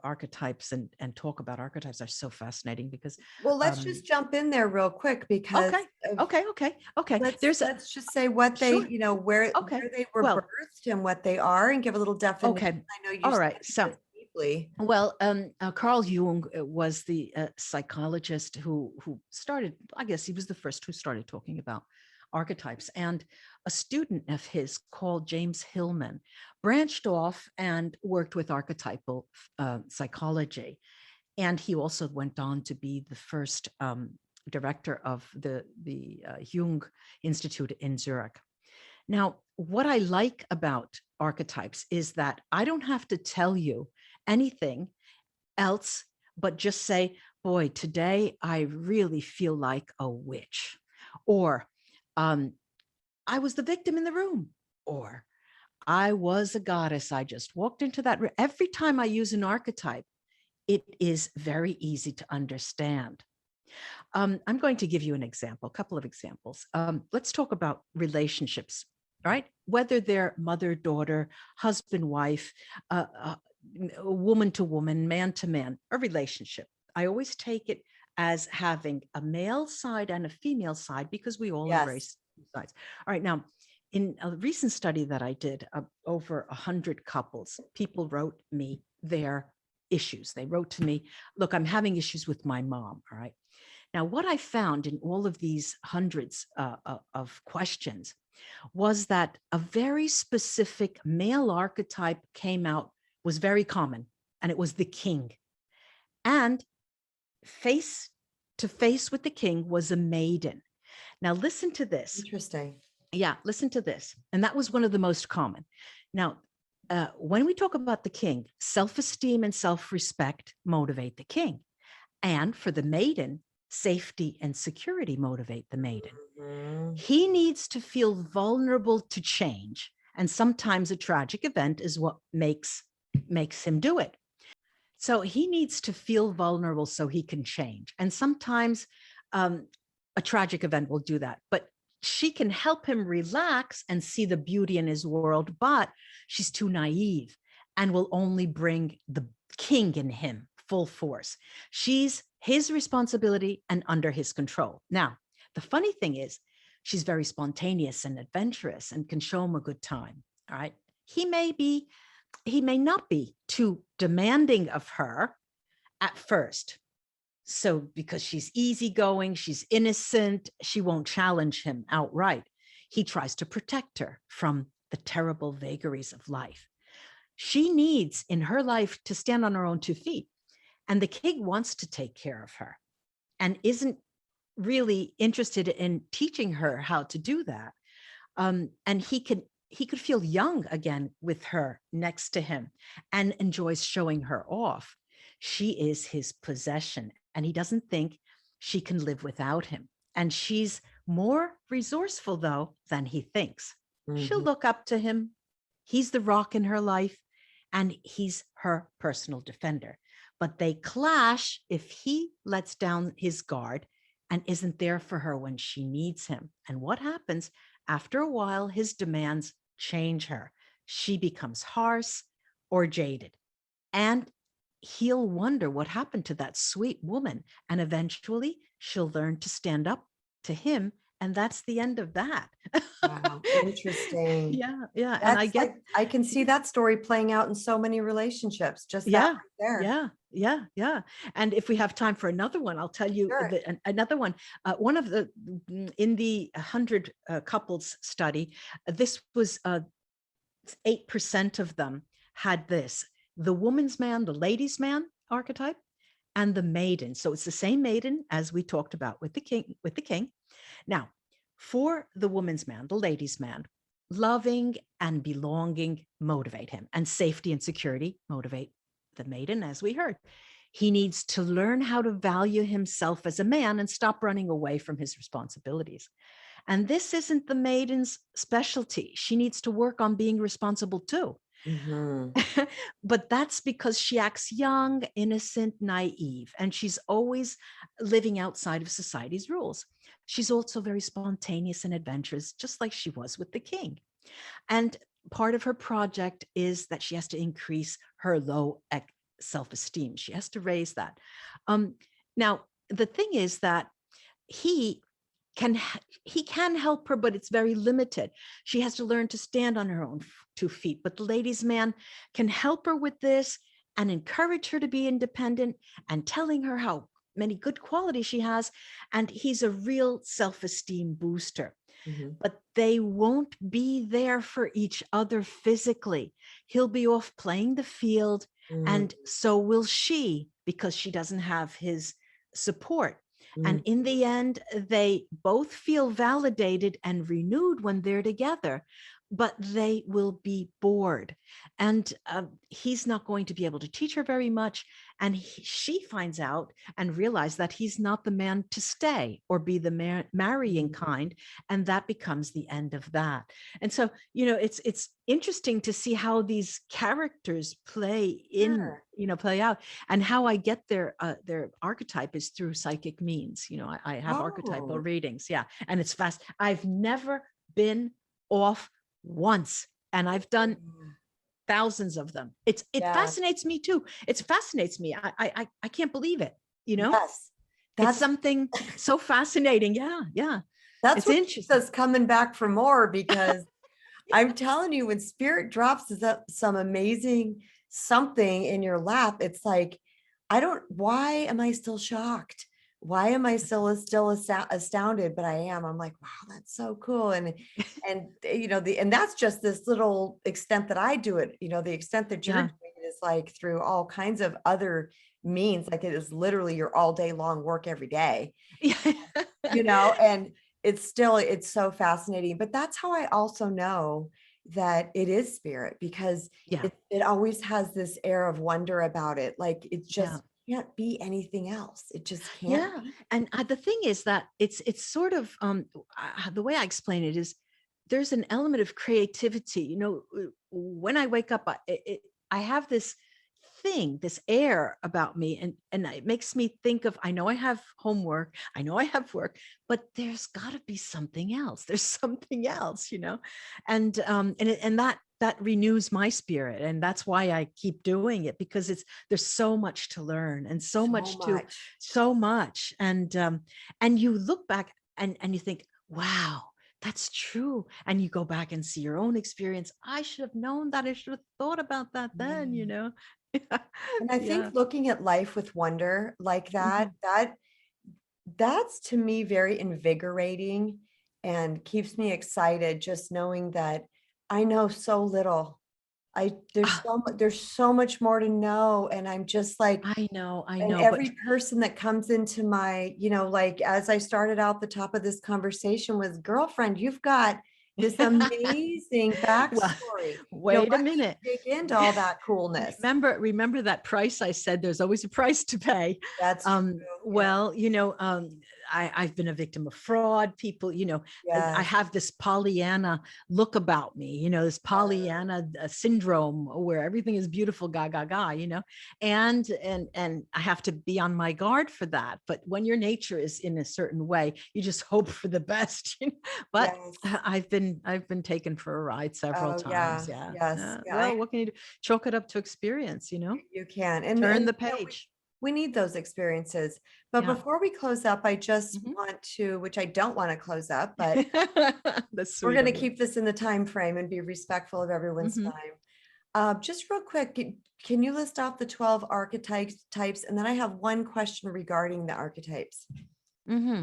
archetypes and talk about archetypes are so fascinating, because Well, let's just jump in there real quick because okay, of, okay. There's a let's just say what they, sure. where Okay. they were Well, birthed and what they are, and give a little definition. okay. I know you All right. studied So, this deeply. well, Carl Jung was the psychologist who started, I guess he was the first who started talking about archetypes. And a student of his called James Hillman branched off and worked with archetypal psychology. And he also went on to be the first director of the Jung Institute in Zurich. Now, what I like about archetypes is that I don't have to tell you anything else, but just say, boy, today I really feel like a witch, or I was the victim in the room, or I was a goddess. I just walked into that room. Every time I use an archetype, it is very easy to understand. I'm going to give you an example, a couple of examples. Let's talk about relationships, right? Whether they're mother, daughter, husband, wife, woman to woman, man to man, a relationship. I always take it as having a male side and a female side, because we all Yes. embrace sides. All right. Now, in a recent study that I did, over 100 couples, people wrote me their issues. They wrote to me, look, I'm having issues with my mom. All right. Now, what I found in all of these hundreds of questions was that a very specific male archetype came out, was very common, and it was the king. And face to face with the king was a maiden. Now, listen to this. Interesting. Yeah, listen to this. And that was one of the most common. Now, when we talk about the king, self-esteem and self-respect motivate the king. And for the maiden, safety and security motivate the maiden. Mhm. He needs to feel vulnerable to change. And sometimes a tragic event is what makes him do it. So he needs to feel vulnerable so he can change. And sometimes a tragic event will do that. But she can help him relax and see the beauty in his world, but she's too naive and will only bring the king in him full force. She's his responsibility and under his control. Now, the funny thing is, she's very spontaneous and adventurous and can show him a good time. All right. He may not be too demanding of her at first. So because she's easygoing, she's innocent, she won't challenge him outright. He tries to protect her from the terrible vagaries of life. She needs in her life to stand on her own 2 feet. And the king wants to take care of her and isn't really interested in teaching her how to do that. And he could feel young again with her next to him and enjoys showing her off. She is his possession, and he doesn't think she can live without him. And she's more resourceful, though, than he thinks. She'll look up to him. He's the rock in her life, and he's her personal defender. But they clash if he lets down his guard and isn't there for her when she needs him. And what happens? After a while, his demands change her. She becomes harsh or jaded. And he'll wonder what happened to that sweet woman. And eventually she'll learn to stand up to him. And that's the end of that. Wow, interesting. Yeah, yeah. That's And I get, like, I can see that story playing out in so many relationships, just that yeah, right there. yeah. And if we have time for another one, I'll tell you Sure. another one. One of the, in the 100 couples study, this was 8% of them had this, the woman's man, the ladies' man archetype, and the maiden. So it's the same maiden as we talked about with the king. Now, for the woman's man, the ladies' man, loving and belonging motivate him, and safety and security motivate the maiden, as we heard. He needs to learn how to value himself as a man and stop running away from his responsibilities. And this isn't the maiden's specialty. She needs to work on being responsible too. But that's because she acts young, innocent, naive, and she's always living outside of society's rules. She's also very spontaneous and adventurous, just like she was with the king. And part of her project is that she has to increase her low self-esteem. She has to raise that. Now, the thing is that he can help her, but it's very limited. She has to learn to stand on her own 2 feet. But the ladies' man can help her with this and encourage her to be independent and telling her how many good qualities she has. And he's a real self-esteem booster. But they won't be there for each other physically. He'll be off playing the field, and so will she, because she doesn't have his support. And in the end, they both feel validated and renewed when they're together, but they will be bored. And he's not going to be able to teach her very much. And she finds out and realizes that he's not the man to stay or be the marrying kind. And that becomes the end of that. And so, you know, it's interesting to see how these characters play out, and how I get their archetype is through psychic means. You know, I have archetypal readings. Yeah. And it's fast. I've never been off once, and I've done thousands of them. It fascinates me too. It fascinates me. I can't believe it. You know, Yes, it's something so fascinating. Yeah. That's It's what keeps interesting. us coming back for more, because I'm telling you, when spirit drops some amazing something in your lap, it's like, why am I still shocked? Why am I still astounded? But I am. I'm like, wow, that's so cool. And that's just this little extent that I do it. The extent that you're Yeah. doing it is like through all kinds of other means. Like, it is literally your all day long work every day, Yeah. and it's so fascinating. But that's how I also know that it is spirit, because Yeah. it always has this air of wonder about it. Like, it Yeah. just can't be anything else. It just can't Yeah. be. And the thing is that it's sort of the way I explain it is there's an element of creativity. When I wake up, I have this thing, this air about me, and it makes me think of, I know I have homework, I know I have work, but there's got to be something else. There's something else. And that renews my spirit, and that's why I keep doing it, because there's so much to learn, and so So much to much. so much. And you look back and you think, wow, that's true. And you go back and see your own experience. I should have known that. I should have thought about that then, Yeah. Yeah. And I Yeah. think looking at life with wonder like that, Mhm. that's to me very invigorating, and keeps me excited, just knowing that I know so little. Ah, There's so much more to know. And I'm just like, I and know, but every person that comes into my, like, as I started out the top of this conversation with, girlfriend, you've got this amazing well, backstory. wait a Let me minute. dig into all that coolness. Remember that price I said there's always a price to pay. That's true. Yeah. Well, I've been a victim of fraud. People, I Yes. have this Pollyanna look about me, this Pollyanna syndrome where everything is beautiful, ga, and I have to be on my guard for that. But when your nature is in a certain way, you just hope for the best. But Yes. I've been taken for a ride several Oh, yeah. times. Yeah. Yes. Yeah. Well, what can you do? Chalk it up to experience, You can. turn And the page. we need those experiences. But Yeah. before we close up, I just Mhm. want to, which I don't want to close up, but That's we're sweet going to of you. keep this in the time frame and be respectful of everyone's Hmm. time. Just real quick, can you list off the 12 archetypes? And then I have one question regarding the archetypes. Hmm.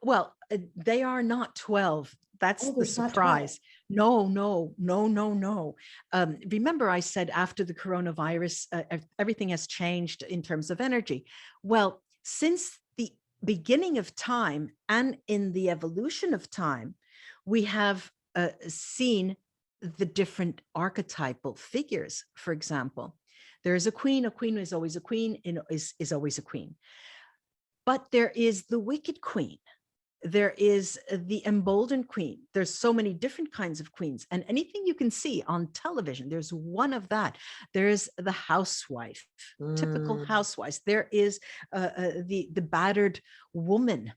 Well, they are not 12. That's Oh, the there's not 12. surprise. No, no, no, no, no. Remember, I said after the coronavirus, everything has changed in terms of energy. Well, since the beginning of time and in the evolution of time, we have seen the different archetypal figures. For example, there is a queen. A queen is always a queen, is always a queen. But there is the wicked queen. There is the emboldened queen. There's so many different kinds of queens, and anything you can see on television, there's one of that. There's the housewife, typical Mm, housewives. There is the battered woman.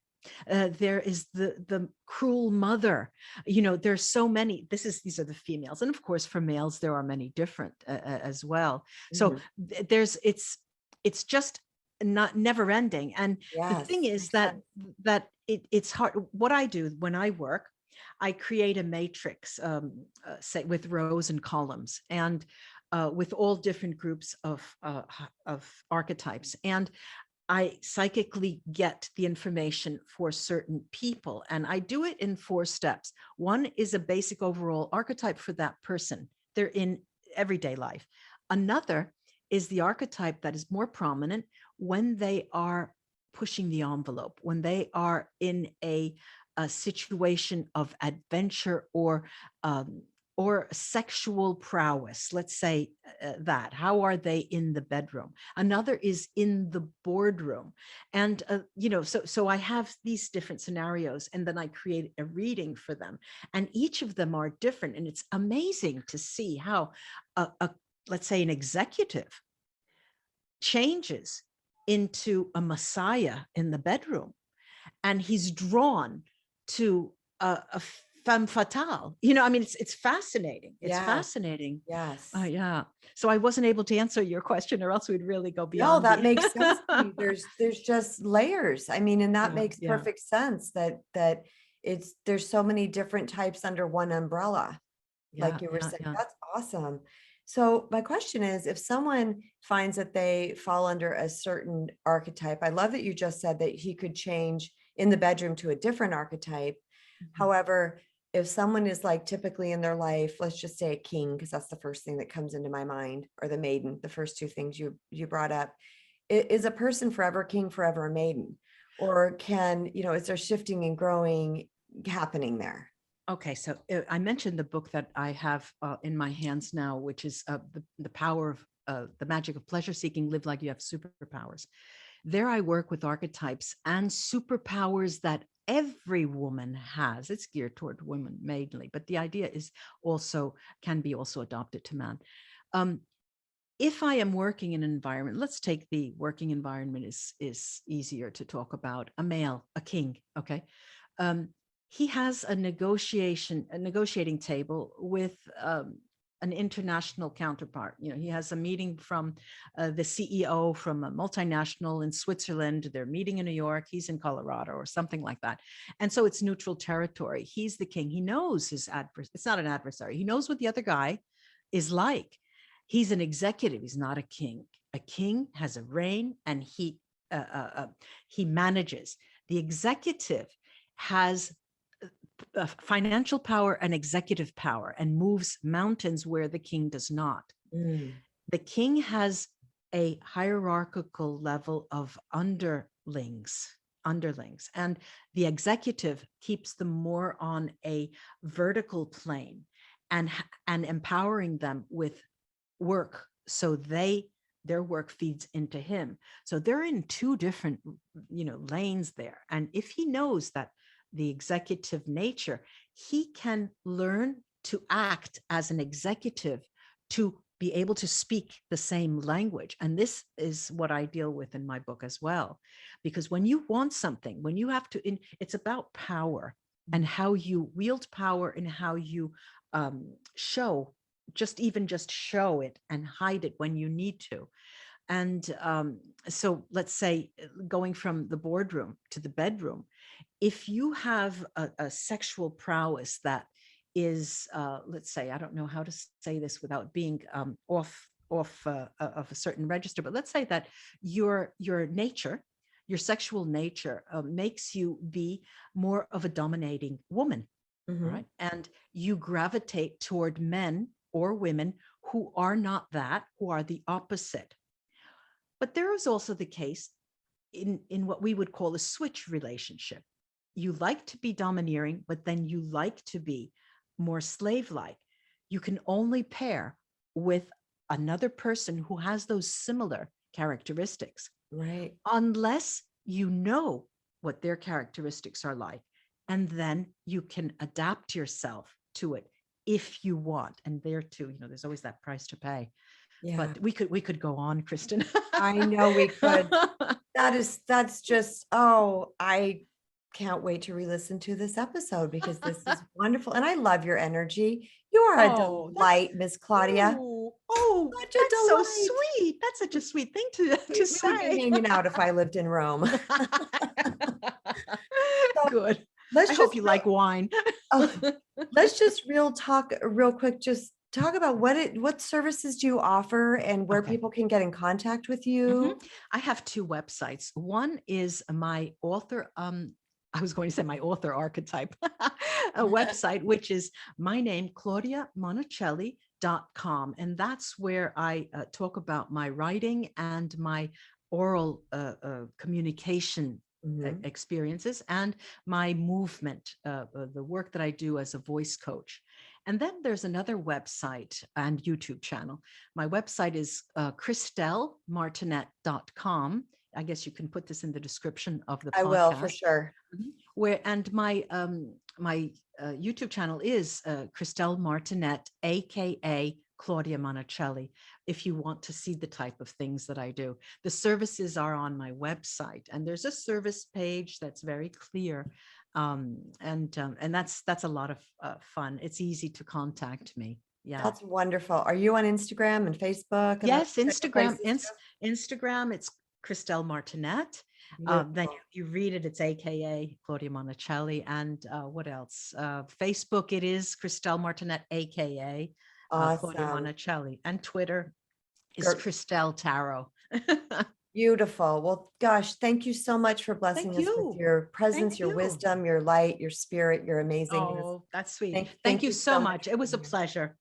There is the cruel mother. There's so many. These are the females, and of course, for males, there are many different as well. So mhm. it's just not never ending. And the thing Yes, is makes sense. that it's hard. What I do when I work, I create a matrix, say with rows and columns, and with all different groups of archetypes, and I psychically get the information for certain people. And I do it in 4 steps. One is a basic overall archetype for that person. They're in everyday life. Another is the archetype that is more prominent when they are pushing the envelope, when they are in a situation of adventure or sexual prowess. Let's say that. How are they in the bedroom? Another is in the boardroom. And, so I have these different scenarios, and then I create a reading for them. And each of them are different. And it's amazing to see how let's say an executive changes into a messiah in the bedroom, and he's drawn to a femme fatale. I mean, it's fascinating. It's Yes, fascinating. yes. Yeah. So I wasn't able to answer your question, or else we'd really go No, beyond that the. makes sense to me. There's just layers. I mean, and that Yeah, makes yeah. perfect sense that there's so many different types under one umbrella. Yeah, Like you were yeah, saying, yeah. that's awesome. So my question is, if someone finds that they fall under a certain archetype, I love that you just said that he could change in the bedroom to a different archetype. Mhm. However, if someone is like typically in their life, let's just say a king, because that's the first thing that comes into my mind, or the maiden, the first two things you brought up. Is a person forever king, forever a maiden? Or can, is there shifting and growing happening there? Okay, so I mentioned the book that I have in my hands now, which is the power of the magic of pleasure seeking. Live like you have superpowers. There, I work with archetypes and superpowers that every woman has. It's geared toward women mainly, but the idea is also can be also adopted to man. Um, if I am working in an environment, let's take the working environment is easier to talk about. A male, a king, okay. Um, he has a negotiating table with an international counterpart. He has a meeting from the CEO from a multinational in Switzerland. They're meeting in New York. He's in Colorado or something like that. And so it's neutral territory. He's the king. He knows his adversary. It's not an adversary. He knows what the other guy is like. He's an executive. He's not a king. A king has a reign and he manages. The executive has financial power and executive power and moves mountains where the king does not. Mm. The king has a hierarchical level of underlings, and the executive keeps them more on a vertical plane and empowering them with work so their work feeds into him. So they're in two different lanes there. And if he knows that the executive nature, he can learn to act as an executive to be able to speak the same language. And this is what I deal with in my book as well, because when you want something, when you have to it's about power and how you wield power and how you show it and hide it when you need to. And so let's say going from the boardroom to the bedroom, if you have a sexual prowess that is, let's say, I don't know how to say this without being off of a certain register, but let's say that your nature, your sexual nature makes you be more of a dominating woman, right? And you gravitate toward men or women who are not that, who are the opposite. But there is also the case in what we would call a switch relationship. You like to be domineering, but then you like to be more slave-like. You can only pair with another person who has those similar characteristics. Right. Unless you know what their characteristics are like, and then you can adapt yourself to it if you want. And there too, there's always that price to pay. Yeah. But we could go on, Kristen. I know we could. That's just, I can't wait to re-listen to this episode because this is wonderful. And I love your energy. You are a Oh, delight, Miss Claudia. Such a that's so delight. sweet. That's such a sweet thing to We would be say. hanging out if I lived in Rome. So Good. let's I just hope you like wine. let's just talk real quick. Just talk about what services do you offer and where Okay. people can get in contact with you. I have two websites. One is my author, I was going to say my author archetype, a website, which is my name, claudiamonacelli.com. And that's where I talk about my writing and my oral communication experiences and my movement, the work that I do as a voice coach. And then there's another website and YouTube channel. My website is christelmartinet.com. I guess you can put this in the description of the podcast. I will, for sure. Where and my YouTube channel is Christelle Martinet, aka Claudia Monacelli, if you want to see the type of things that I do. The services are on my website, and there's a service page that's very clear. And that's a lot of fun. It's easy to contact me. Yeah. That's wonderful. Are you on Instagram and Facebook? Yes, Instagram. Instagram, it's Christelle Martinet. Then Beautiful. you read it, it's AKA Claudia Monacelli. And what else? Facebook, it is Christelle Martinet, AKA Claudia Awesome. Monacelli. And Twitter is Gr- Christelle Tarot. Beautiful. Well, gosh, thank you so much for blessing Thank us with you. your presence, Thank your you. wisdom, your light, your spirit, your amazingness. Oh, that's sweet. Thank Thank you you so so much much. It for was a being here. pleasure.